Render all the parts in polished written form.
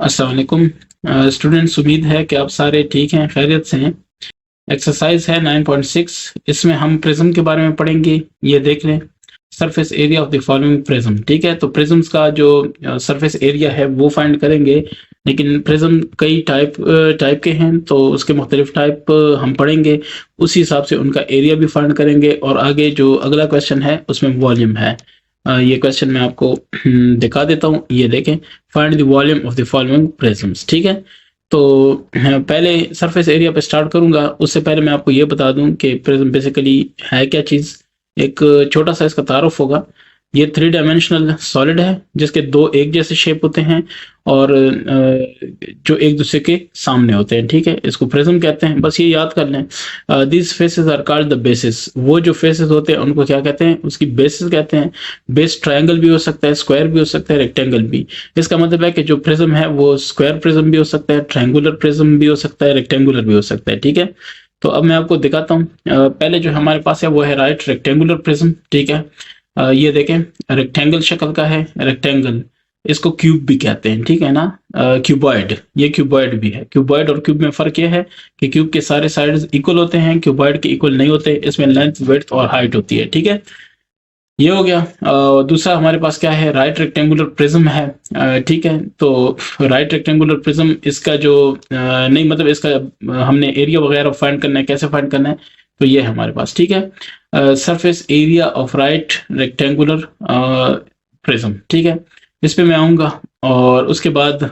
अस्सलाम वालेकुम स्टूडेंट्स, उम्मीद है कि आप सारे ठीक हैं, खैरियत से हैं। एक्सरसाइज है 9.6। इसमें हम प्रिज्म के बारे में पढ़ेंगे। ये देख लें, surface area of the following prism. ठीक है, तो प्रिज्म्स का जो सरफेस एरिया है वो फाइंड करेंगे। लेकिन प्रिज्म कई टाइप के हैं, तो उसके मुख्तलिफ टाइप हम पढ़ेंगे। उसी हिसाब से उनका एरिया भी फाइंड करेंगे। और आगे जो अगला क्वेश्चन है उसमें वॉल्यूम है। ये क्वेश्चन मैं आपको दिखा देता हूँ, ये देखें। Find the volume of the following prisms. ठीक है, तो पहले सरफेस एरिया पे स्टार्ट करूंगा। उससे पहले मैं आपको ये बता दूं कि प्रिज्म बेसिकली है क्या चीज़। एक छोटा सा इसका तारुफ होगा। ये 3 डायमेंशनल सॉलिड है जिसके दो एक जैसे शेप होते हैं और जो एक दूसरे के सामने होते हैं। ठीक है, इसको प्रिज्म कहते हैं, बस ये याद कर लें। This faces are called the basis. वो जो फेसेस होते हैं उनको क्या कहते हैं? उसकी बेसिस कहते हैं। बेस ट्रायंगल भी हो सकता है, स्क्वायर भी हो सकता है, रेक्टेंगल भी। इसका मतलब है कि जो प्रिज्म है वो स्क्वायर प्रिज्म भी हो सकता है, ट्रायंगुलर प्रिज्म भी हो सकता है, रेक्टेंगुलर भी हो सकता है। ठीक है, तो अब मैं आपको दिखाता हूँ। पहले जो हमारे पास है वो है राइट रेक्टेंगुलर प्रिज्म। ठीक है, ये देखें, रेक्टेंगल शक्ल का है, रेक्टेंगल। इसको क्यूब भी कहते हैं, ठीक है ना। क्यूबॉइड, ये क्यूबॉइड भी है। क्यूबॉइड और क्यूब में फर्क ये है कि क्यूब के सारे साइड्स इक्वल होते हैं, क्यूबॉइड के इक्वल नहीं होते। इसमें लेंथ, विड्थ और हाइट होती है। ठीक है, ये हो गया। दूसरा हमारे पास क्या है? राइट रेक्टेंगुलर प्रिज्म है। ठीक है, तो राइट रेक्टेंगुलर प्रिज्म, इसका जो नहीं मतलब इसका हमने एरिया वगैरह फाइंड करना है। कैसे फाइंड करना है? तो ये है हमारे पास। ठीक है, surface area of right rectangular prism. ठीक है, इस पे मैं आऊंगा। और उसके बाद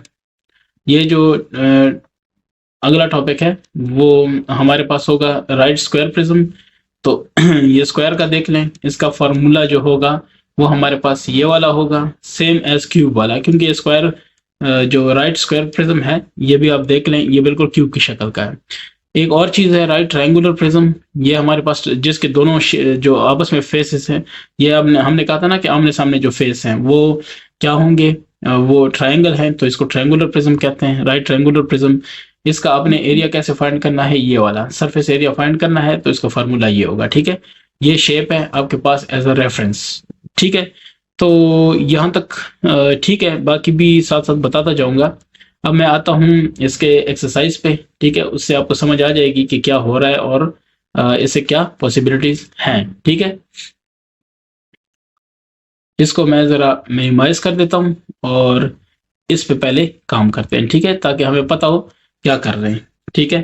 ये जो अगला टॉपिक है वो हमारे पास होगा राइट स्क्वायर प्रिज्म। तो ये स्क्वायर का देख लें, इसका फार्मूला जो होगा वो हमारे पास ये वाला होगा, सेम एज क्यूब वाला। क्योंकि ये स्क्वायर जो राइट स्क्वायर प्रिज्म है ये भी आप देख लें, ये बिल्कुल क्यूब की शक्ल का है। एक और चीज है राइट ट्रायंगुलर प्रिज्म। ये हमारे पास जिसके दोनों जो आपस में फेसेस हैं, ये हमने कहा था ना कि आमने सामने जो फेस हैं वो क्या होंगे? वो ट्रायंगल है, तो इसको ट्रायंगुलर प्रिज्म कहते हैं, राइट ट्रायंगुलर प्रिज्म। इसका आपने एरिया कैसे फाइंड करना है? ये वाला सरफेस एरिया फाइंड करना है, तो इसका फार्मूला ये होगा। ठीक है, ये शेप है आपके पास एज अ रेफरेंस। ठीक है, तो यहाँ तक ठीक है, बाकी भी साथ साथ बताता जाऊंगा। अब मैं आता हूँ इसके एक्सरसाइज पे। ठीक है, उससे आपको समझ आ जाएगी कि क्या हो रहा है और इससे क्या पॉसिबिलिटीज हैं। ठीक है, इसको मैं जरा मिनिमाइज कर देता हूँ और इस पे पहले काम करते हैं। ठीक है, ताकि हमें पता हो क्या कर रहे हैं। ठीक है,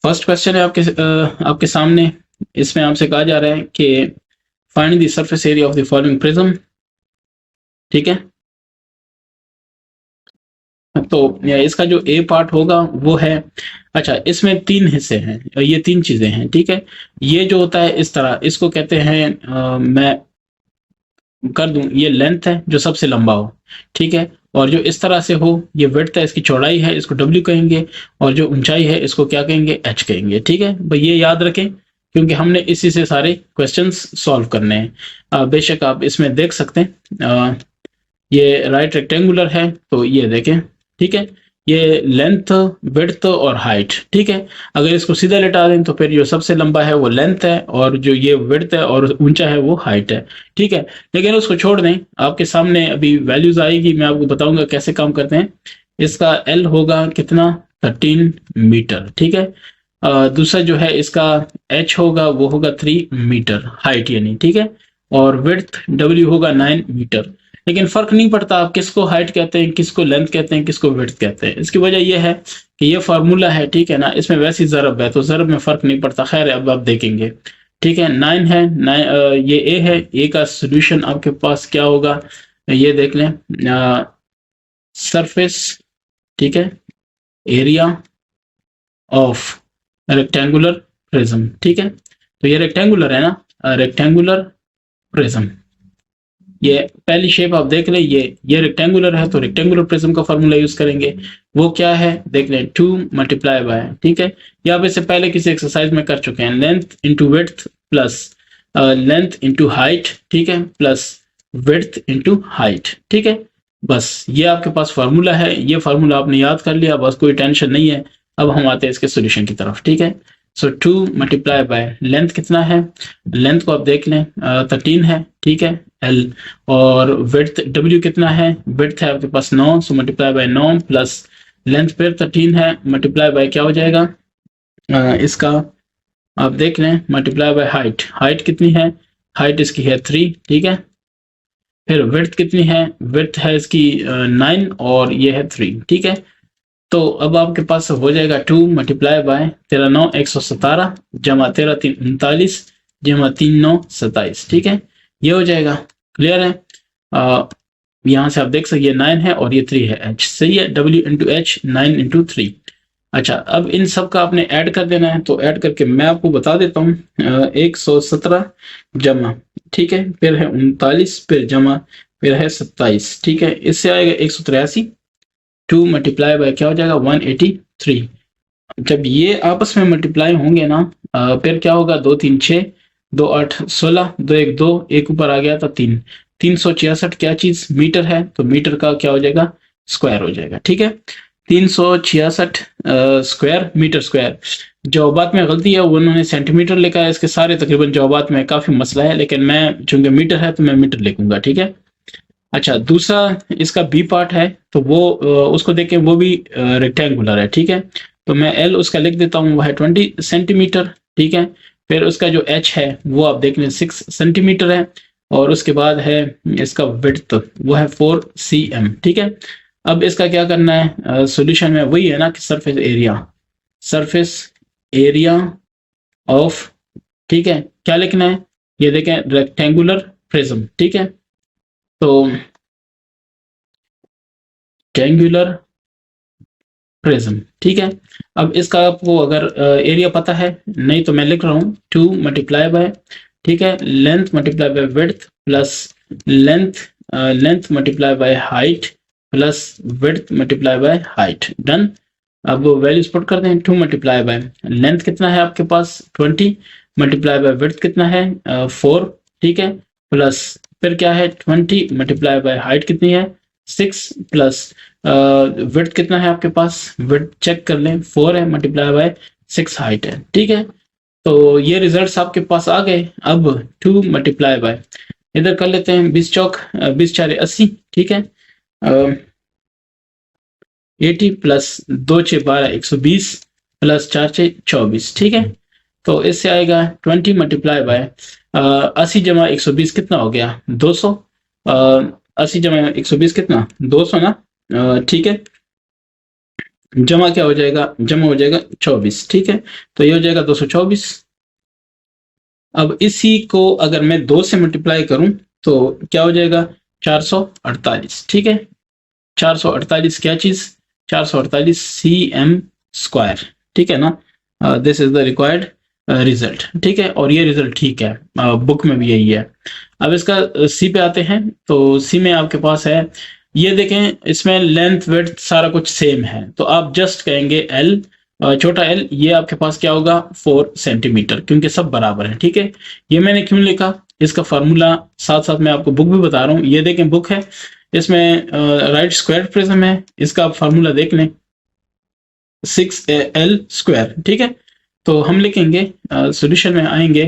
फर्स्ट क्वेश्चन है आपके सामने। इसमें आपसे कहा जा रहा है कि find the surface area of the following prism. ठीक है, तो इसका जो ए पार्ट होगा वो है, अच्छा इसमें 3 हिस्से हैं, ये 3 चीजें हैं। ठीक है, ये जो होता है इस तरह, इसको कहते हैं मैं कर दूं, ये लेंथ है जो सबसे लंबा हो। ठीक है, और जो इस तरह से हो ये विड्थ है, इसकी चौड़ाई है, इसको डब्ल्यू कहेंगे। और जो ऊंचाई है इसको क्या कहेंगे? एच कहेंगे। ठीक है भाई, ये याद रखें क्योंकि हमने इसी से सारे क्वेश्चंस सॉल्व करने हैं। बेशक आप इसमें देख सकते हैं, ये राइट रेक्टेंगुलर है, तो ये देखें। ठीक है, ये लेंथ, विड्थ और हाइट। ठीक है, अगर इसको सीधा लेटा दें तो फिर जो सबसे लंबा है वो लेंथ है और जो ये विड्थ है और ऊंचा है वो हाइट है। ठीक है, लेकिन उसको छोड़ दें, आपके सामने अभी वैल्यूज आएगी, मैं आपको बताऊंगा कैसे काम करते हैं। इसका एल होगा कितना? 13 मीटर। ठीक है, दूसरा जो है इसका एच होगा वो होगा 3 मीटर हाइट यानी। ठीक है, और विड्थ डब्ल्यू होगा 9 मीटर। लेकिन फर्क नहीं पड़ता आप किसको हाइट कहते हैं, किसको लेंथ कहते हैं, किसको विड्थ कहते हैं। इसकी वजह यह है कि ये फार्मूला है, ठीक है ना, इसमें वैसी ज़रब है तो ज़रब में फर्क नहीं पड़ता। खैर अब आप देखेंगे। ठीक है, 9 है, 9 ये ए है। ए का सोल्यूशन आपके पास क्या होगा ये देख लें। सरफेस, ठीक है, एरिया ऑफ रेक्टेंगुलर प्रिज्म। ठीक है, तो ये रेक्टेंगुलर है ना, रेक्टेंगुलर प्रिज्म। ये पहली शेप आप देख लें, ये रेक्टेंगुलर है तो रेक्टेंगुलर प्रिज्म का फार्मूला यूज करेंगे। वो क्या है देख लें, 2 मल्टीप्लाई बाय। ठीक है, ये आप इससे पहले किसी एक्सरसाइज में कर चुके हैं। Length into width plus length into height. ठीक है, प्लस विड्थ इंटू हाइट। ठीक है, बस ये आपके पास फार्मूला है। ये फार्मूला आपने याद कर लिया, बस कोई टेंशन नहीं है। अब हम आते हैं इसके सोल्यूशन की तरफ। ठीक है, सो 2 मल्टीप्लाई बाय लेंथ कितना है? लेंथ को आप देख लें 13 है। ठीक है, L, और विड्थ W कितना है, विड्थ है आपके पास 9, so multiply by 9 plus length फिर 13 है, मल्टीप्लाई बाय क्या हो जाएगा इसका आप देख लें, मल्टीप्लाई बाय हाइट, हाइट कितनी है, हाइट इसकी है 3, ठीक है। फिर विड्थ कितनी है, विड्थ है इसकी 9 और ये है 3, ठीक है। तो अब आपके पास हो जाएगा 2 मल्टीप्लाई बाय 13 9 117 जमा 13 3 39 जमा 3 9 27, ठीक है, ये हो जाएगा। क्लियर है, यहाँ से आप देख सकते ये 9 है और ये 3 है, h सही है, W इंटू एच 9 इंटू 3। अच्छा, अब इन सब का आपने ऐड कर देना है, तो ऐड करके मैं आपको बता देता हूँ 117 जमा, ठीक है, फिर है 39, फिर जमा, फिर है 27, ठीक है, इससे आएगा 183, 2 मल्टीप्लाई बाय क्या हो जाएगा 183। जब ये आपस में मल्टीप्लाई होंगे ना फिर क्या होगा 2 3 6 2 8 16 2 1 2 एक ऊपर आ गया था 3, 366 क्या चीज मीटर है, तो मीटर का क्या हो जाएगा स्क्वायर हो जाएगा, ठीक है, 366 स्क्वायर मीटर स्क्वायर। जवाबात में गलती है, वो उन्होंने सेंटीमीटर लिखा है, इसके सारे तकरीबन जवाबात में काफी मसला है, लेकिन मैं चूंकि मीटर है तो मैं मीटर लिखूंगा, ठीक है। अच्छा, दूसरा इसका बी पार्ट है, तो वो उसको देखें, वो भी रेक्टेंगुलर है, ठीक है, तो मैं एल उसका लिख देता हूँ, वो है 20 सेंटीमीटर, ठीक है। फिर उसका जो एच है वो आप देख लें 6 सेंटीमीटर है, और उसके बाद है इसका विड्थ वो है 4 cm, ठीक है। अब इसका क्या करना है, सॉल्यूशन में वही है ना कि सरफेस एरिया ऑफ, ठीक है, क्या लिखना है, ये देखें रेक्टेंगुलर प्रिज्म, ठीक है, तो रेक्टेंगुलर प्रिज्म, ठीक है। अब इसका आपको अगर एरिया पता है, नहीं तो मैं लिख रहा हूँ 2 मल्टीप्लाई बाय, ठीक है, length multiply by width plus length multiply by height plus width multiply by height, done. अब वैल्यूज पुट करते हैं, 2 मल्टीप्लाई बाय लेंथ कितना है आपके पास 20 मल्टीप्लाई बाय विड्थ कितना है 4, ठीक है, प्लस फिर क्या है 20 मल्टीप्लाई बाय हाइट कितनी है 6 प्लस विड्थ कितना है आपके पास, विड्थ चेक कर लें 4 है मल्टीप्लाई बाय 6 हाइट है, ठीक है। तो ये रिजल्ट्स आपके पास आ गए। अब 2 मल्टीप्लाई बाय इधर कर लेते हैं 20 चौक 20 4 80, ठीक है, 80 प्लस 2 6 12 120 प्लस 4 6 24, ठीक है। तो इससे आएगा 20 मल्टीप्लाई बाय 80 जमा 120 कितना हो गया 200, 80 जमा 120 कितना 200 ना, ठीक है, जमा क्या हो जाएगा, जमा हो जाएगा 24, ठीक है, तो ये हो जाएगा 224। अब इसी को अगर मैं 2 से मल्टीप्लाई करूं तो क्या हो जाएगा 448, ठीक है, 448 क्या चीज 448 cm स्क्वायर, ठीक है ना, this is the required result, ठीक है, और ये रिजल्ट ठीक है, बुक में भी यही है। अब इसका सी पे आते हैं, तो सी में आपके पास है, ये देखें इसमें लेंथ विड्थ सारा कुछ सेम है, तो आप जस्ट कहेंगे एल, छोटा एल, ये आपके पास क्या होगा 4 सेंटीमीटर, क्योंकि सब बराबर है, ठीक है। ये मैंने क्यों लिखा, इसका फार्मूला साथ साथ मैं आपको बुक भी बता रहा हूँ, ये देखें बुक है, इसमें राइट स्क्वायर प्रिज्म है, इसका आप फार्मूला देख लें 6l स्क्वायर, ठीक है। तो हम लिखेंगे सॉल्यूशन में आएंगे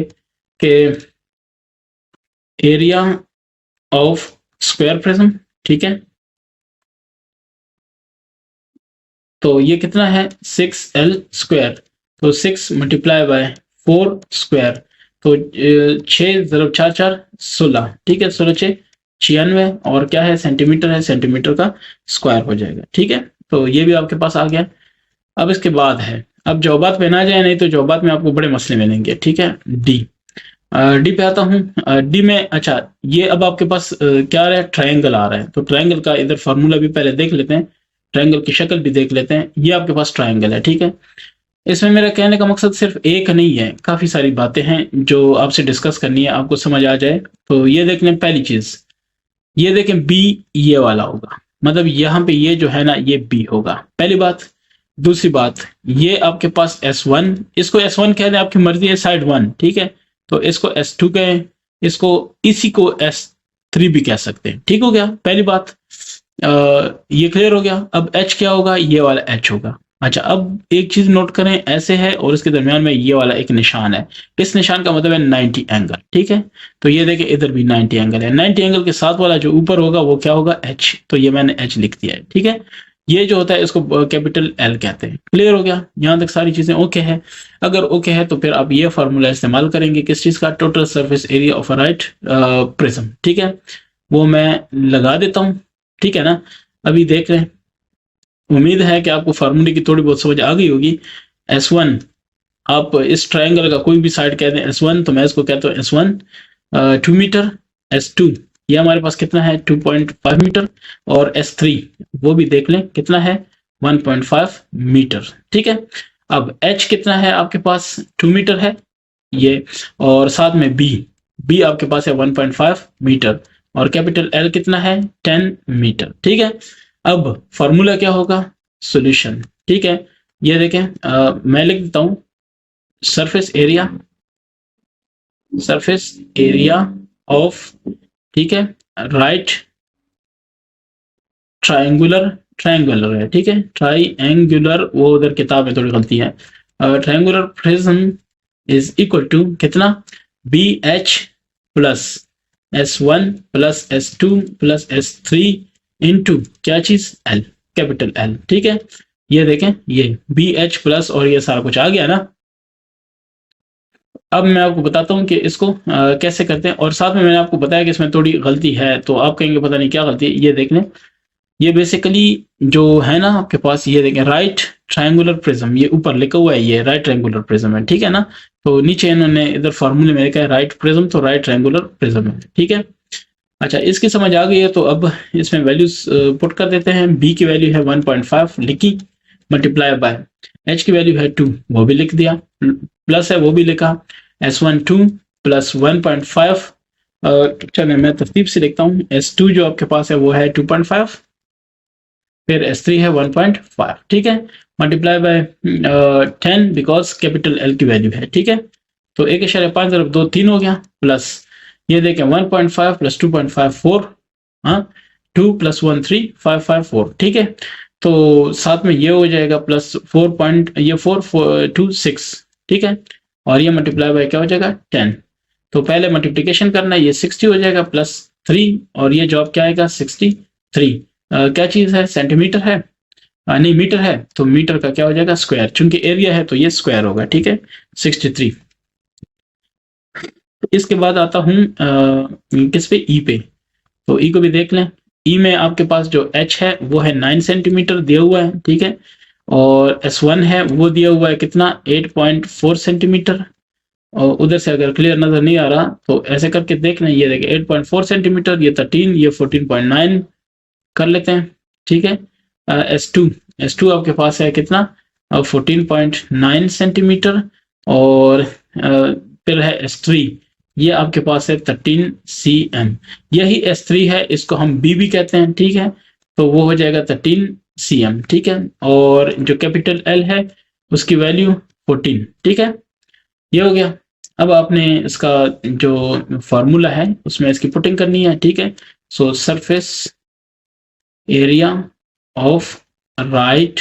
कि एरिया ऑफ स्क्वायर प्रिज्म, ठीक है, तो ये कितना है 6l स्क्वायर, तो 6 मल्टीप्लाई बाय 4 स्क्वायर, तो 6 × 4 4 16, ठीक है, 16 6 96, और क्या है सेंटीमीटर है, सेंटीमीटर का स्क्वायर हो जाएगा, ठीक है। तो ये भी आपके पास आ गया। अब इसके बाद है, अब जवाबात पे ना जाए, नहीं तो जवाबात में आपको बड़े मसले मिलेंगे, ठीक है। डी पे आता हूँ, डी में अच्छा ये अब आपके पास क्या आ रहा है, ट्रायंगल आ रहा है, तो ट्रायंगल का इधर फार्मूला भी पहले देख लेते हैं, ट्रायंगल की शक्ल भी देख लेते हैं। ये आपके पास ट्रायंगल है, ठीक है। इसमें मेरा कहने का मकसद सिर्फ एक नहीं है, काफी सारी बातें हैं जो आपसे डिस्कस करनी है, आपको समझ आ जाए। तो ये देख लें, पहली चीज ये देखें बी ये वाला होगा, मतलब यहाँ पे ये जो है ना ये बी होगा, पहली बात। दूसरी बात, ये आपके पास S1, इसको S1 कह दें, आपकी मर्जी है, साइड 1, ठीक है, तो इसको S2 कहें, इसको इसी को S3 भी कह सकते हैं, ठीक हो गया, पहली बात। ये क्लियर हो गया। अब H क्या होगा, ये वाला H होगा, अच्छा, अब एक चीज नोट करें, ऐसे है और इसके दरमियान में ये वाला एक निशान है, इस निशान का मतलब है 90 एंगल, ठीक है। तो ये देखिए इधर भी 90 एंगल है, 90 एंगल के साथ वाला जो ऊपर होगा वो क्या होगा, एच, तो ये मैंने एच लिख दिया है, ठीक है। ये जो होता है इसको कैपिटल एल कहते हैं। क्लियर हो गया, यहाँ तक सारी चीजें ओके है। अगर ओके है तो फिर आप ये फार्मूला इस्तेमाल करेंगे किस चीज का, total surface area of a right prism, ठीक है। वो मैं लगा देता हूँ, ठीक है ना। अभी देख रहे हैं, उम्मीद है कि आपको फार्मूले की थोड़ी बहुत समझ आ गई होगी। S1, आप इस ट्रायंगल का कोई भी साइड कहते हैं S1, तो मैं इसको कहता हूँ S1 2 मीटर। S2 ये हमारे पास कितना है 2.5 मीटर, और S3 वो भी देख लें कितना है 1.5 मीटर, ठीक है। अब H कितना है आपके पास 2 मीटर है ये, और साथ में B आपके पास है 1.5 मीटर, और कैपिटल L कितना है 10 मीटर, ठीक है। अब फॉर्मूला क्या होगा, सॉल्यूशन, ठीक है। ये देखें, मैं लिख देता हूं सरफेस एरिया ऑफ, ठीक है, राइट ट्रायंगुलर है, ठीक है, ट्रायंगुलर, वो उधर किताब में थोड़ी गलती है, triangular prism is equal to कितना, B H plus S1 plus S2 plus S3 into क्या चीज, एल, कैपिटल एल, ठीक है। ये देखें, ये बी एच प्लस और ये सारा कुछ आ गया ना। अब मैं आपको बताता हूँ कि इसको कैसे करते हैं, और साथ में मैंने आपको बताया कि इसमें थोड़ी गलती है, तो आप कहेंगे पता नहीं क्या गलती है। ये देख लें, ये बेसिकली जो है ना आपके पास, ये देखें राइट ट्रायंगुलर प्रिज्म, ये ऊपर लिखा हुआ है, ये राइट ट्रायंगुलर प्रिज्म है, ठीक है ना। तो नीचे इन्होंने इधर फार्मूले में लिखा है राइट प्रिज्म, तो राइट ट्रायंगुलर प्रिज्म है, ठीक है। अच्छा, इसकी समझ आ गई है, तो अब इसमें वैल्यूज पुट कर देते हैं। बी की वैल्यू है 1.5 लिखी, मल्टीप्लाई बाय एच की वैल्यू है 2, वो भी लिख दिया, प्लस है वो भी लिखा, S1 2 प्लस 1.5, चलिए मैं तरतीब से लिखता हूँ, S2 जो आपके पास है वो है 2.5, फिर S3 है 1.5, ठीक है, multiply by 10 because capital L की वैल्यू है, ठीक है। तो 1.5 तरफ 2 3 हो गया, प्लस ये देखें 1.5 प्लस 2.5 4, हाँ, 2 प्लस 1 3 5 5 4, ठीक है। तो साथ में ये हो जाएगा प्लस 4 पॉइंट, ये 4 6, ठीक है, और ये मल्टीप्लाई बाय क्या हो जाएगा 10। तो पहले मल्टीप्लिकेशन करना है, ये 60 हो जाएगा प्लस 3, और ये जॉब क्या आएगा 63, क्या चीज है, सेंटीमीटर है, नहीं मीटर है, तो मीटर का क्या हो जाएगा स्क्वायर, चूंकि एरिया है तो ये स्क्वायर होगा, ठीक है, 63। इसके बाद आता हूँ किस पे, ई पे, तो ई को भी देख लें। ई में आपके पास जो एच है वो है 9 सेंटीमीटर दिया हुआ है, ठीक है, और S1 है वो दिया हुआ है कितना 8.4 सेंटीमीटर, और उधर से अगर क्लियर नजर नहीं आ रहा तो ऐसे करके देख लें, ये देखिए 8.4 सेंटीमीटर, ये 13, ये 14.9 कर लेते हैं, ठीक है। S2 आपके पास है कितना 14.9 सेंटीमीटर, और फिर है S3, ये आपके पास है 13 cm, यही S3 है, इसको हम B भी कहते हैं, ठीक है, तो वो हो जाएगा 13 cm, ठीक है। और जो कैपिटल L है उसकी वैल्यू 14, ठीक है, ये हो गया। अब आपने इसका जो फार्मूला है उसमें इसकी पुटिंग करनी है, ठीक है। सो सरफेस एरिया ऑफ राइट,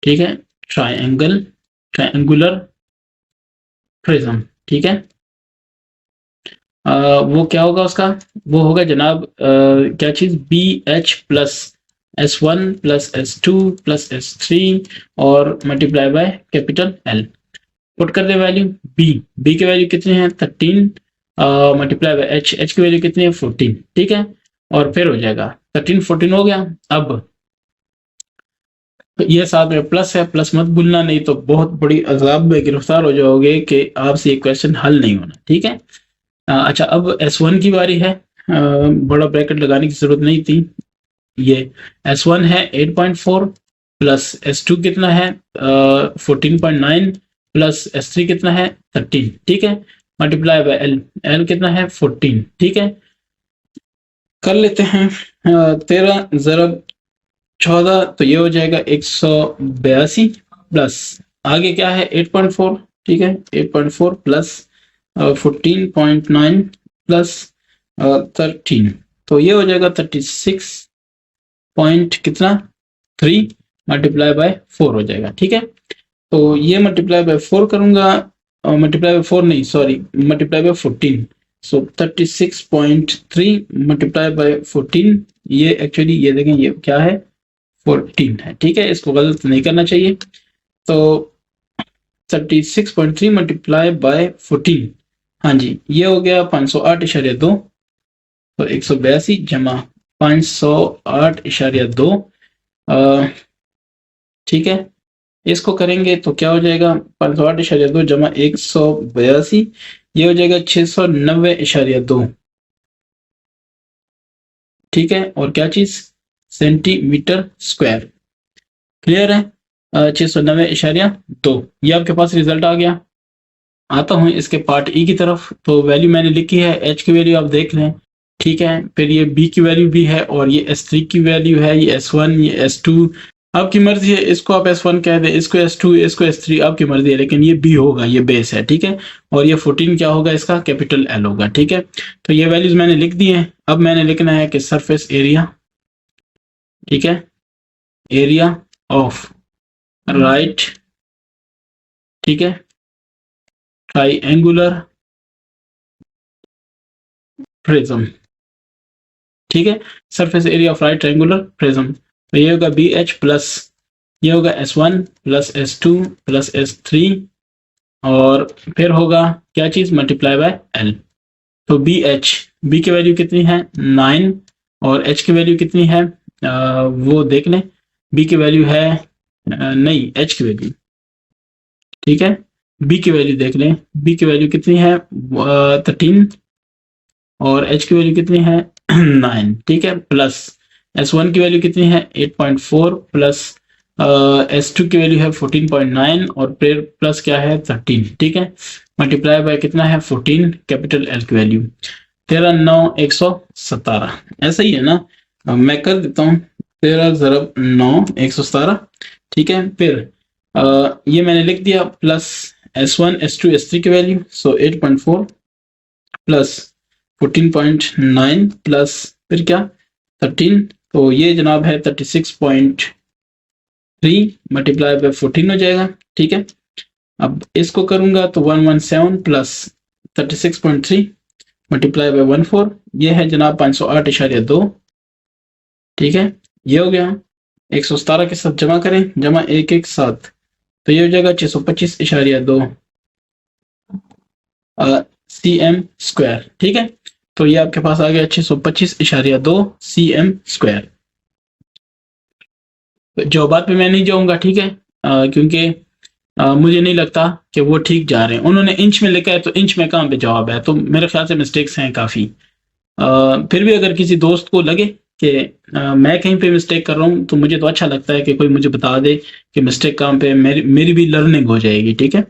ठीक है, ट्रायंगुलर प्रिज्म, ठीक है, वो क्या होगा उसका, वो होगा जनाब क्या चीज, B H plus S1 plus S2 plus S3 और multiply by capital L, put कर दे वैल्यू, बी की वैल्यू कितनी है 13, मल्टीप्लाई बाय एच की वैल्यू कितनी है 14, ठीक है, और फिर हो जाएगा 13 14 हो गया। अब ये साथ में प्लस है, प्लस मत भूलना, नहीं तो बहुत बड़ी अजाब में गिरफ्तार हो जाओगे कि आपसे ये क्वेश्चन हल नहीं होना, ठीक है। अच्छा, अब S1 की बारी है, बड़ा ब्रैकेट लगाने की जरूरत नहीं थी। ये S1 है 8.4 प्लस S2 कितना है 14.9 प्लस S3 कितना है 13, ठीक है, मल्टीप्लाई बाय L कितना है 14, ठीक है। कर लेते हैं 13 ज़रब 14, तो ये हो जाएगा 182 प्लस आगे क्या है 8.4, ठीक है, 8.4 प्लस 14.9 प्लस 13, तो ये हो जाएगा 36 पॉइंट कितना 3, मल्टीप्लाई बाय 4 हो जाएगा। ठीक है, तो ये मल्टीप्लाई बाय 4 करूंगा, मल्टीप्लाई बाय 4 नहीं, sorry, multiply by 14। So 36.3 multiply by 14, ये एक्चुअली ये देखें ये क्या है, 14 है। ठीक है, इसको गलत नहीं करना चाहिए। तो 36.3 मल्टीप्लाई बाय 14, हाँ जी, ये हो गया 508.2। तो 182 जमा 508.2। ठीक है, इसको करेंगे तो क्या हो जाएगा, 508.2 जमा 182, ये हो जाएगा 690.2। ठीक है, और क्या चीज, सेंटीमीटर स्क्वायर। क्लियर है, 690.2, ये आपके पास रिजल्ट आ गया। आता हूँ इसके पार्ट ई की तरफ। तो वैल्यू मैंने लिखी है, एच की वैल्यू आप देख लें। ठीक है, फिर ये बी की वैल्यू भी है, और ये S3 की वैल्यू है, ये S1, ये S2, आपकी मर्जी है, इसको आप S1 कह दें, इसको S2, इसको S3, आपकी मर्जी है, लेकिन ये बी होगा, ये बेस है। ठीक है, और ये 14 क्या होगा, इसका कैपिटल L होगा। ठीक है, तो ये वैल्यूज मैंने लिख दी है। अब मैंने लिखना है कि सरफेस एरिया, ठीक है, एरिया ऑफ राइट, ठीक है, ट्राइएंगुलर प्रिज्म। ठीक है, surface area of right triangular prism. तो ये होगा बी एच प्लस, ये होगा S1 plus S2 plus S3, और फिर होगा क्या चीज, मल्टीप्लाई बाय L। तो बी एच, बी की वैल्यू कितनी है 9, और एच की वैल्यू कितनी है, वो देख लें। बी की वैल्यू है नहीं, एच की वैल्यू, ठीक है, बी की वैल्यू देख लें। बी की वैल्यू कितनी है 13, और एच की वैल्यू कितनी है 9। ठीक है, प्लस S1 की वैल्यू कितनी है 8.4, प्लस S2 की वैल्यू है 14.9, और फिर प्लस क्या है 13। ठीक है, मल्टीप्लाई बाय कितना है 14, कैपिटल L की वैल्यू 13 9 117। ऐसा ही है ना, मैं कर देता हूँ, 13 ज़रब 9 117। ठीक है, फिर ये मैंने लिख दिया, प्लस S1 S2 S3 की वैल्यू, सो 8.4 प्लस 14.9 प्लस फिर क्या 13, तो ये जनाब है 36.3 मल्टीप्लाई बाय 14 हो जाएगा। ठीक है, अब इसको करूंगा तो 117 प्लस 36.3 मल्टीप्लाई बाय 14, ये है जनाब 508.2। ठीक है, ये हो गया, 117 के साथ जमा करें, जमा 1 1 7, तो ये हो जाएगा 625.2 cm स्क्वायर। ठीक है, तो ये आपके पास आ गया 625.2 cm स्क्वायर। जवाबात पे मैं नहीं जाऊंगा, ठीक है, क्योंकि मुझे नहीं लगता कि वो ठीक जा रहे हैं। उन्होंने इंच में लिखा है, तो इंच में कहाँ पे जवाब है, तो मेरे ख्याल से मिस्टेक्स हैं काफ़ी। फिर भी अगर किसी दोस्त को लगे कि मैं कहीं पे मिस्टेक कर रहा हूँ, तो मुझे तो अच्छा लगता है कि कोई मुझे बता दे कि मिस्टेक कहाँ पे, मेरी भी लर्निंग हो जाएगी। ठीक है,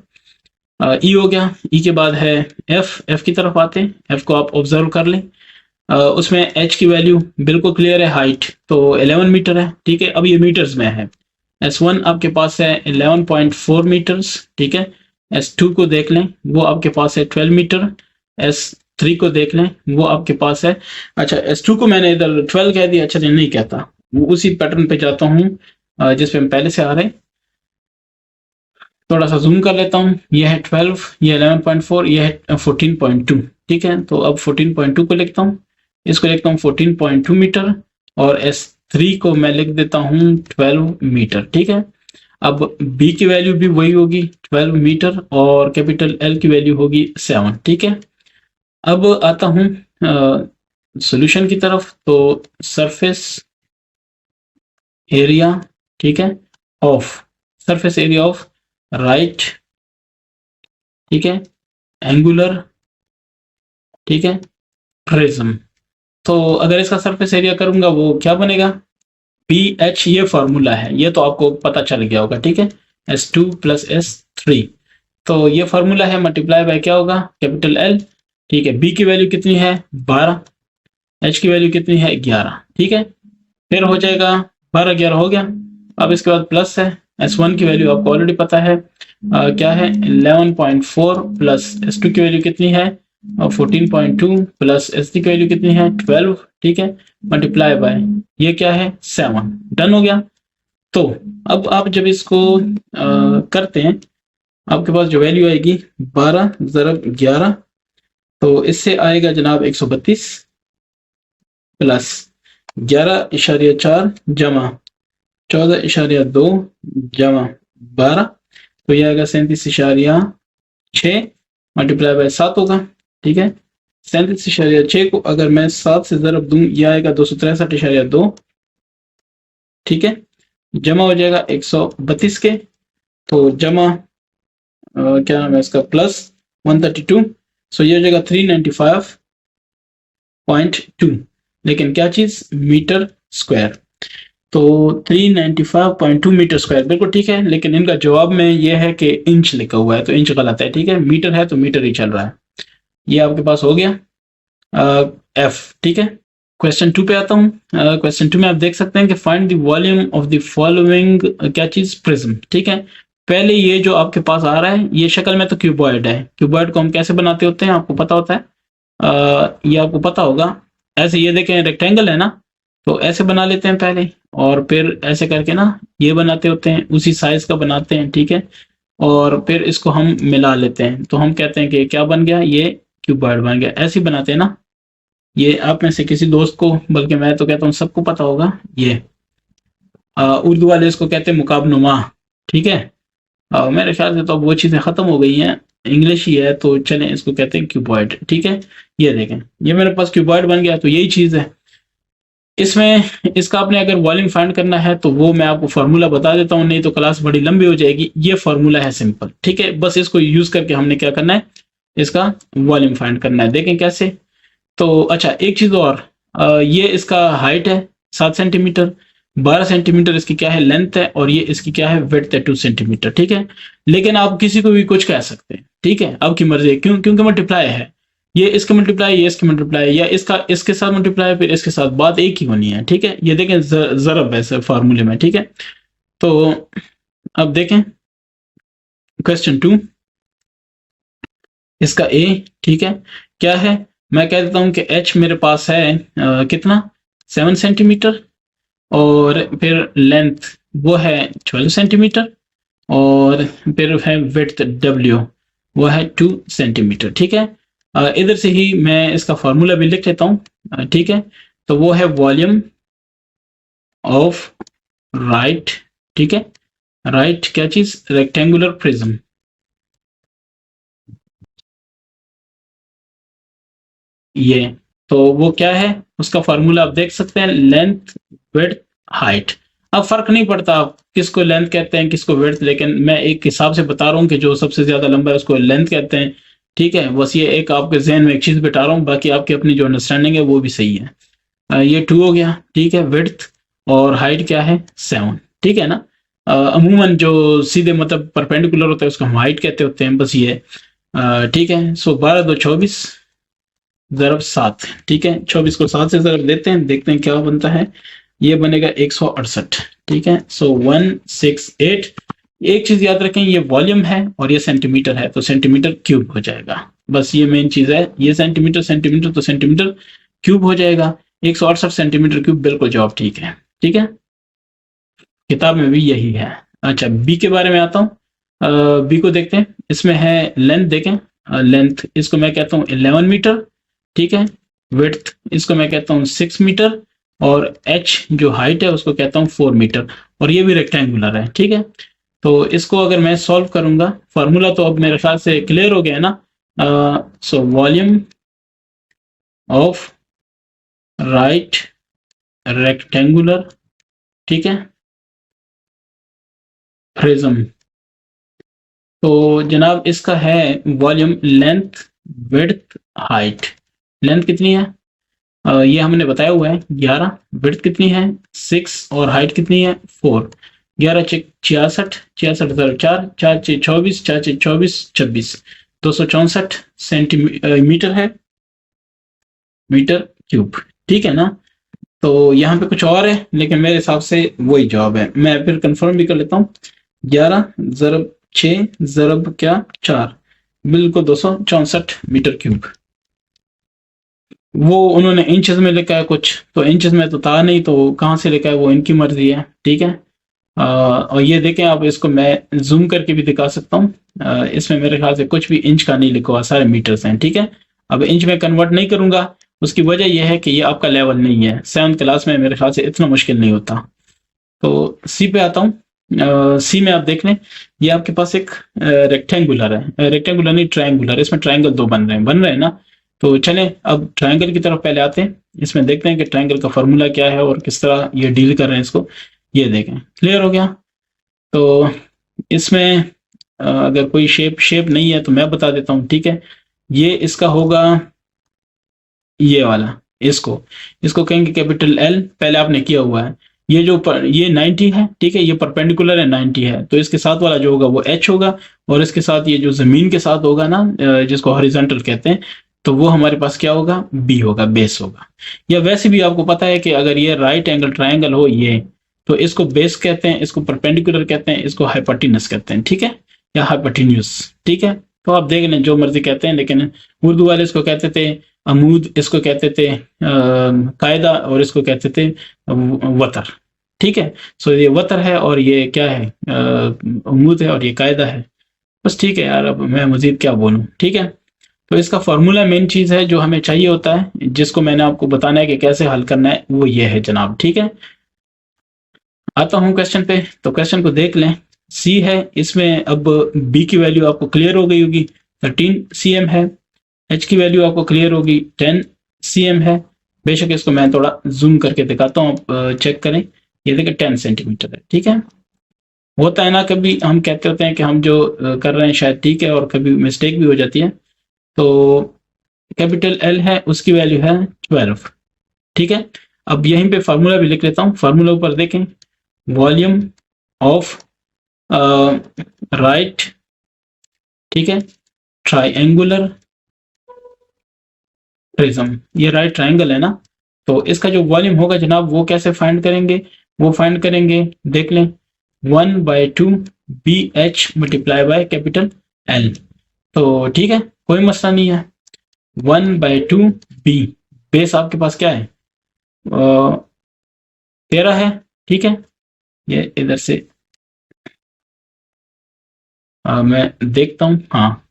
ई हो गया। ई के बाद है एफ की तरफ आते हैं। एफ को आप ऑब्जर्व कर लें, उसमें एच की वैल्यू बिल्कुल क्लियर है, हाइट तो 11 मीटर है। ठीक है, अब ये मीटर्स में है। S1 आपके पास है 11.4 मीटर्स। ठीक है, S2 को देख लें, वो आपके पास है 12 मीटर। S3 को देख लें, वो आपके पास है, अच्छा S2 को मैंने इधर 12 कह दिया, अच्छा नहीं कहता, वो उसी पैटर्न पे जाता हूँ जिस पे हम पहले से आ रहे हैं। थोड़ा सा जूम कर लेता हूँ, ये है 12, ये 11.4, ये है 14.2। ठीक है, तो अब 14.2 को लिखता हूँ, इसको लिखता हूँ 14.2 मीटर, और S3 को मैं लिख देता हूँ 12 मीटर। ठीक है, अब B की वैल्यू भी वही होगी 12 मीटर, और कैपिटल L की वैल्यू होगी 7। ठीक है, अब आता हूँ सॉल्यूशन की तरफ। तो सरफेस एरिया, ठीक है, of, surface area of right, ठीक है, एंगुलर, ठीक है, प्रिज्म। तो अगर इसका सरफेस एरिया करूंगा वो क्या बनेगा, पी एच, ये फॉर्मूला है, ये तो आपको पता चल गया होगा। ठीक है, S2 प्लस S3, तो ये फॉर्मूला है, मल्टीप्लाई बाय क्या होगा, कैपिटल L। ठीक है, बी की वैल्यू कितनी है 12, एच की वैल्यू कितनी है 11। ठीक है, फिर हो जाएगा 12 11 हो गया। अब इसके बाद प्लस है, S1 की वैल्यू आपको ऑलरेडी पता है, क्या है 11.4, प्लस S2 की वैल्यू कितनी है 14.2, प्लस S3 की वैल्यू कितनी है 12। ठीक है, मल्टीप्लाई बाय ये क्या है 7। डन हो गया। तो अब आप जब इसको करते हैं, आपके पास जो वैल्यू आएगी 12 ज़रब 11, तो इससे आएगा जनाब 132 प्लस 11.4 जमा 14.2 जमा 12, तो ये आएगा 37.6 मल्टीप्लाई बाय 7 होगा। ठीक है, 37.6 को अगर मैं 7 से ज़रब दूं, यह आएगा 263.2। ठीक है, जमा हो जाएगा 132 के, तो जमा क्या नाम है इसका, प्लस 132, सो ये हो जाएगा 395.2, लेकिन क्या चीज, मीटर स्क्वायर। तो 395.2 मीटर स्क्वायर बिल्कुल ठीक है, लेकिन इनका जवाब में ये है कि इंच लिखा हुआ है, तो इंच गलत है। ठीक है, मीटर है तो मीटर ही चल रहा है। ये आपके पास हो गया एफ। ठीक है, क्वेश्चन 2 पे आता हूँ। क्वेश्चन 2 में आप देख सकते हैं कि find the volume of the following क्या चीज, प्रिज्म। ठीक है, पहले ये जो आपके पास आ रहा है, ये शक्ल में तो क्यूबॉइड है। क्यूबॉइड को हम कैसे बनाते होते हैं आपको पता होता है, ये आपको पता होगा। ऐसे ये देखें रेक्टेंगल है ना, तो ऐसे बना लेते हैं पहले, और फिर ऐसे करके ना ये बनाते होते हैं, उसी साइज का बनाते हैं। ठीक है, और फिर इसको हम मिला लेते हैं, तो हम कहते हैं कि क्या बन गया, ये क्यूबॉइड बन गया। ऐसे ही बनाते हैं ना, ये आप में से किसी दोस्त को, बल्कि मैं तो कहता हूँ सबको पता होगा। ये उर्दू वाले इसको कहते हैं मुकाबनुमा। ठीक है, मेरे ख्याल से तो अब वो चीज़ें ख़त्म हो गई हैं, इंग्लिश ही है, तो चलें इसको कहते हैं क्यूबॉइड। ठीक है, ये देखें, ये मेरे पास क्यूबॉइड बन गया, तो यही चीज़ है। इसमें इसका आपने अगर वॉल्यूम फाइंड करना है तो वो मैं आपको फार्मूला बता देता हूँ, नहीं तो क्लास बड़ी लंबी हो जाएगी। ये फार्मूला है सिंपल। ठीक है, बस इसको यूज़ करके हमने क्या करना है, इसका वॉल्यूम फाइंड करना है। देखें कैसे। तो अच्छा, एक चीज़ और, ये इसका हाइट है 7 सेंटीमीटर, 12 सेंटीमीटर इसकी क्या है, लेंथ है, और ये इसकी क्या है, विड्थ है 2 सेंटीमीटर। ठीक है, लेकिन आप किसी को भी कुछ कह सकते हैं। ठीक है, आपकी मर्जी है, क्यों, क्योंकि मल्टीप्लाई है, ये इसके मल्टीप्लाई, ये इसके मल्टीप्लाई, या इसका इसके साथ मल्टीप्लाई, फिर इसके साथ, बात एक ही होनी है। ठीक है, ये देखें ज़रब है फार्मूले में। ठीक है, तो अब देखें क्वेश्चन 2, इसका ए। ठीक है, क्या है, मैं कह देता हूं कि एच मेरे पास है कितना, 7 सेंटीमीटर, और फिर लेंथ वो है 12 सेंटीमीटर, और फिर है विड्थ डब्ल्यू, वो है 2 सेंटीमीटर। ठीक है, इधर से ही मैं इसका फार्मूला भी लिख लेता हूँ। ठीक है, तो वो है वॉल्यूम ऑफ राइट। ठीक है, राइट क्या चीज, रेक्टेंगुलर प्रिज्म। ये तो वो क्या है, उसका फार्मूला आप देख सकते हैं, लेंथ विड्थ हाइट। अब फर्क नहीं पड़ता आप किसको लेंथ कहते हैं किसको विड्थ, लेकिन मैं एक हिसाब से बता रहा हूँ कि जो सबसे ज्यादा लंबा है उसको लेंथ कहते हैं। ठीक है, बस ये एक आपके जहन में एक चीज बिठा रहा हूँ, बाकी आपकी अपनी जो अंडरस्टैंडिंग है वो भी सही है। ये 2 हो गया। ठीक है, विड्थ, और हाइट क्या है, 7। ठीक है ना, अमूमन जो सीधे मतलब परपेंडिकुलर होता है उसको हम हाइट कहते होते हैं, बस ये। ठीक है, सो 12 2 24 ज़रब 7। ठीक है, 24 को 7 से ज़रब देते हैं, देखते हैं क्या बनता है। ये बनेगा 168। ठीक है, सो 168। एक चीज याद रखें, ये वॉल्यूम है और ये सेंटीमीटर है, तो सेंटीमीटर क्यूब हो जाएगा। बस ये मेन चीज है, ये सेंटीमीटर सेंटीमीटर तो सेंटीमीटर क्यूब हो जाएगा। 168 सेंटीमीटर क्यूब, बिल्कुल जवाब ठीक है। ठीक है, किताब में भी यही है। अच्छा, बी के बारे में आता हूँ। बी को देखते हैं, इसमें है लेंथ। देखें लेंथ, इसको मैं कहता हूँ 11 मीटर। ठीक है, विड्थ इसको मैं कहता हूँ 6 मीटर, और एच जो हाइट है उसको कहता हूँ 4 मीटर, और ये भी रेक्टेंगुलर है। ठीक है, तो इसको अगर मैं सॉल्व करूंगा, फार्मूला तो अब मेरे ख्याल से क्लियर हो गया है ना। So volume of right rectangular, ठीक है, प्रिज्म। तो जनाब इसका है volume, length width height. Length कितनी है, ये हमने बताया हुआ है 11, विड्थ कितनी है 6, और हाइट कितनी है 4। 11 छिक 66, 66 4 4 6 24, 4 6 24 26, 264 सेंटीमीटर है, मीटर क्यूब। ठीक है ना, तो यहाँ पे कुछ और है, लेकिन मेरे हिसाब से वही जवाब है। मैं फिर कंफर्म भी कर लेता हूँ, 11 ज़रब 6 ज़रब क्या 4, बिल्कुल 264 मीटर क्यूब। वो उन्होंने इंचेस में लिखा है कुछ, तो इंचेस में तो था नहीं, तो कहाँ से लिखा है वो इनकी मर्जी है। ठीक है, और ये देखें आप, इसको मैं जूम करके भी दिखा सकता हूँ। इसमें मेरे ख्याल से कुछ भी इंच का नहीं लिखा हुआ, सारे मीटर्स हैं, ठीक है। अब इंच में कन्वर्ट नहीं करूंगा, उसकी वजह यह है कि ये आपका लेवल नहीं है। 7th क्लास में मेरे ख्याल से इतना मुश्किल नहीं होता। तो सी पे आता हूँ। सी में आप देख लें, ये आपके पास एक रेक्टेंगुलर है, रेक्टेंगुलर नहीं ट्रायंगुलर, इसमें ट्रायंगल दो बन रहे हैं ना। तो चलें अब ट्रायंगल की तरफ पहले आते हैं। इसमें देखते हैं कि ट्रायंगल का फॉर्मूला क्या है और किस तरह ये डील कर रहे हैं इसको। ये देखें, क्लियर हो गया। तो इसमें अगर कोई शेप नहीं है तो मैं बता देता हूँ, ठीक है। ये इसका होगा ये वाला, इसको इसको कहेंगे कैपिटल एल, पहले आपने किया हुआ है। ये जो ये 90 है, ठीक है, ये परपेंडिकुलर है 90 है, तो इसके साथ वाला जो होगा वो एच होगा, और इसके साथ ये जो जमीन के साथ होगा ना, जिसको हॉरिजॉन्टल कहते हैं, तो वो हमारे पास क्या होगा, बी होगा, बेस होगा। या वैसे भी आपको पता है कि अगर ये राइट एंगल ट्रायंगल हो ये, तो इसको बेस कहते हैं, इसको परपेंडिकुलर कहते हैं, इसको हाइपोटेन्यूस कहते हैं, ठीक है, या हाइपोटेन्यूस, ठीक है। तो आप देख लें जो मर्जी कहते हैं, लेकिन उर्दू वाले इसको कहते थे अमूद, इसको कहते थे कायदा, और इसको कहते थे वतर, ठीक है। सो ये वतर है और ये क्या है, अमूद है, और ये कायदा है। बस ठीक है यार, अब मैं मजीद क्या बोलूं, ठीक है। तो इसका फॉर्मूला मेन चीज है जो हमें चाहिए होता है, जिसको मैंने आपको बताना है कि कैसे हल करना है, वो ये है जनाब, ठीक है। आता हूं क्वेश्चन पे, तो क्वेश्चन को देख लें। सी है, इसमें अब बी की वैल्यू आपको क्लियर हो गई होगी, 13 cm है। एच की वैल्यू आपको क्लियर होगी, 10 cm है। बेशक इसको मैं थोड़ा जूम करके दिखाता हूँ, आप चेक करें। ये देखिए 10 सेंटीमीटर है, ठीक है। होता है ना, कभी हम कहते होते हैं कि हम जो कर रहे हैं शायद ठीक है, और कभी मिस्टेक भी हो जाती है। तो कैपिटल एल है, उसकी वैल्यू है 12, ठीक है। अब यहीं पे फार्मूला भी लिख लेता हूँ। फार्मूला ऊपर देखें, वॉल्यूम ऑफ राइट, ठीक है, ट्राइएंगुलर प्रिज्म। ये राइट ट्राइंगल है ना, तो इसका जो वॉल्यूम होगा जनाब, वो कैसे फाइंड करेंगे, वो फाइंड करेंगे, देख लें, 1/2 B H multiply by capital L. तो ठीक है, कोई मसला नहीं है। 1/2 बी, बेस आपके पास क्या है, 13 है, ठीक है। ये इधर से मैं देखता हूँ, हाँ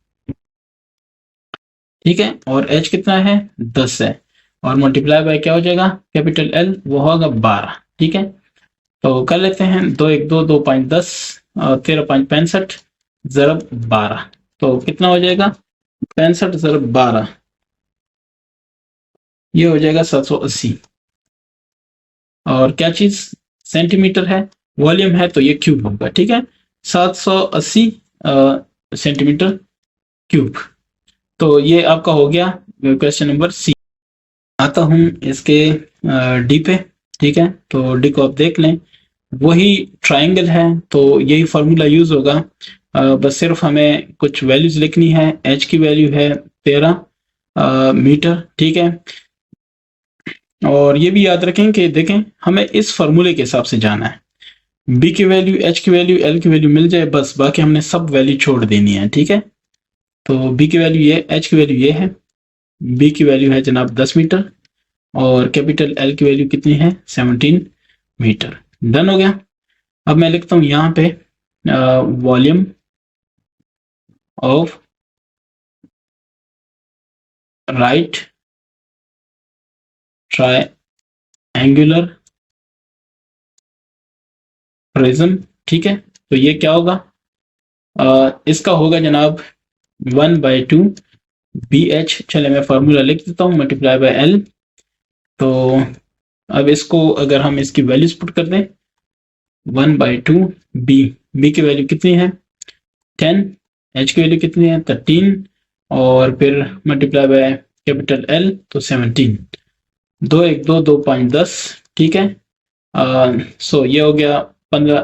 ठीक है। और एच कितना है, 10 है, और मल्टीप्लाई बाय क्या हो जाएगा, कैपिटल एल, वो होगा 12, ठीक है। तो कर लेते हैं, 2 1 2 2 5 10, 13 5 65 ज़रब 12, तो कितना हो जाएगा, 65 ज़रब 12, ये हो जाएगा 780। और क्या चीज, सेंटीमीटर है, वॉल्यूम है, तो ये क्यूब होगा, ठीक है, 780 सेंटीमीटर क्यूब। तो ये आपका हो गया क्वेश्चन नंबर सी। आता हूँ इसके डी पे, ठीक है। तो डी को आप देख लें, वही ट्राइंगल है, तो यही फार्मूला यूज होगा। बस सिर्फ हमें कुछ वैल्यूज लिखनी है। एच की वैल्यू है 13 मीटर, ठीक है। और ये भी याद रखें कि देखें, हमें इस फार्मूले के हिसाब से जाना है। बी की वैल्यू, एच की वैल्यू, एल की वैल्यू मिल जाए बस, बाकी हमने सब वैल्यू छोड़ देनी है, ठीक है। तो बी की वैल्यू ये, एच की वैल्यू ये है, बी की वैल्यू है जनाब 10 मीटर, और कैपिटल एल की वैल्यू कितनी है, 17 मीटर। डन हो गया। अब मैं लिखता हूँ यहाँ पे volume of right triangular prism, ठीक है। तो ये क्या होगा, इसका होगा जनाब 1/2 बी एच। चले मैं फार्मूला लिख देता हूँ, मल्टीप्लाई बाय एल। तो अब इसको अगर हम इसकी वैल्यूज पुट कर दें, 1/2 बी, बी की वैल्यू कितनी है 10, एच की वैल्यू कितनी है 13, और फिर मल्टीप्लाई बाय कैपिटल एल, तो 17। 2 1 2 2 5 10, ठीक है। सो ये हो गया 15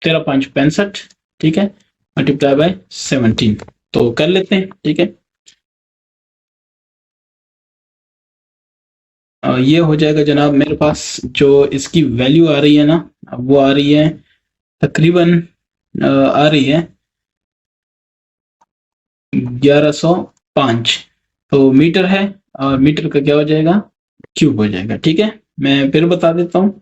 13 5 65, ठीक है, मल्टीप्लाई बाय 17। तो कर लेते हैं, ठीक है। ये हो जाएगा जनाब मेरे पास, जो इसकी वैल्यू आ रही है ना, वो आ रही है तकरीबन आ रही है 1105। तो मीटर है, और मीटर का क्या हो जाएगा, क्यूब हो जाएगा, ठीक है। मैं फिर बता देता हूँ,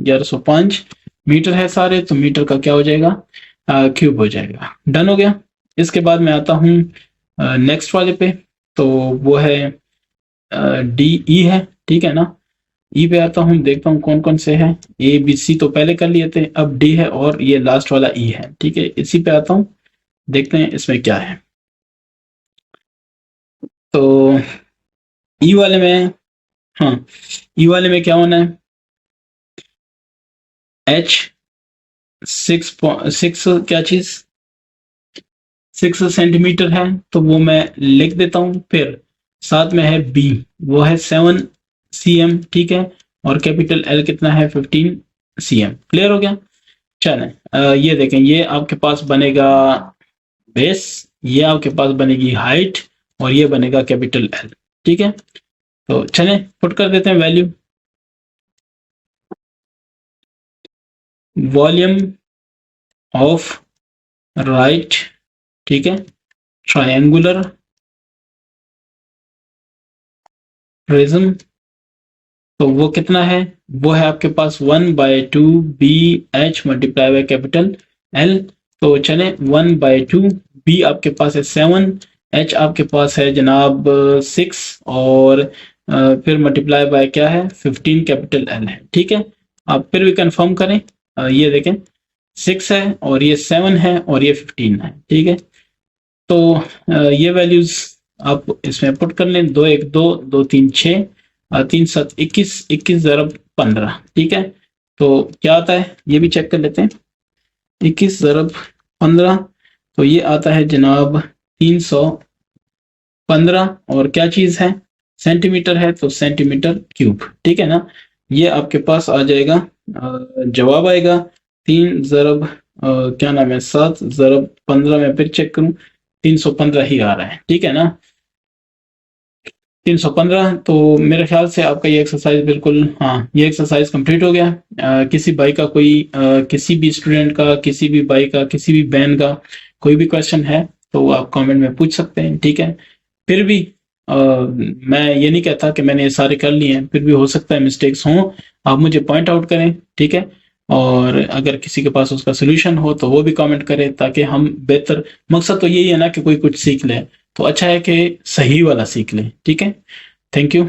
1105 मीटर है सारे, तो मीटर का क्या हो जाएगा, क्यूब हो जाएगा। डन हो गया। इसके बाद मैं आता हूँ नेक्स्ट वाले पे, तो वो है डी ई है, ठीक है ना। ई पे आता हूँ, देखता हूँ कौन कौन से हैं। ए बी सी तो पहले कर लिए थे, अब डी है और ये लास्ट वाला ई है, ठीक है। इसी पे आता हूँ, देखते हैं इसमें क्या है। तो ई वाले में, हाँ, ई वाले में क्या होना है, एच 6 क्या चीज 6 सेंटीमीटर है, तो वो मैं लिख देता हूँ। फिर साथ में है बी, वो है 7 cm, ठीक है। और कैपिटल एल कितना है, 15 cm। क्लियर हो गया। चलें, ये देखें, ये आपके पास बनेगा बेस, ये आपके पास बनेगी हाइट, और ये बनेगा कैपिटल एल, ठीक है। तो चलें पुट कर देते हैं वैल्यू। वॉल्यूम ऑफ राइट, ठीक है, ट्रायंगुलर प्रिज्म, तो वो कितना है, वो है आपके पास 1/2 B H multiply by capital L. तो चले 1/2, बी आपके पास है 7, एच आपके पास है जनाब 6, और फिर मल्टीप्लाई बाय क्या है 15 कैपिटल एल है, ठीक है। आप फिर भी कंफर्म करें, ये देखें 6 है और ये 7 है और ये 15 है, ठीक है। तो ये वैल्यूज आप इसमें पुट कर लें, 2 1 2 2 3 6 3 7 21, 21 ज़रब 15, ठीक है। तो क्या आता है ये भी चेक कर लेते हैं, 21 ज़रब 15, तो ये आता है जनाब 315, और क्या चीज़ है, सेंटीमीटर है, तो सेंटीमीटर क्यूब, ठीक है ना। ये आपके पास आ जाएगा, जवाब आएगा 3 ज़रब क्या नाम है 7 ज़रब 15, में फिर चेक करूं 315 ही आ रहा है, ठीक है ना। 315, तो मेरे ख्याल से आपका ये एक्सरसाइज बिल्कुल, हाँ, ये एक्सरसाइज कंप्लीट हो गया। किसी भाई का कोई किसी भी स्टूडेंट का, किसी भी भाई का, किसी भी बहन का कोई भी क्वेश्चन है तो आप कमेंट में पूछ सकते हैं, ठीक है। फिर भी मैं ये नहीं कहता कि मैंने ये सारे कर लिए हैं, फिर भी हो सकता है मिस्टेक्स हों, आप मुझे पॉइंट आउट करें, ठीक है। और अगर किसी के पास उसका सोल्यूशन हो तो वो भी कमेंट करें, ताकि हम बेहतर, मकसद तो यही है ना कि कोई कुछ सीख ले, तो अच्छा है कि सही वाला सीख ले, ठीक है। Thank you.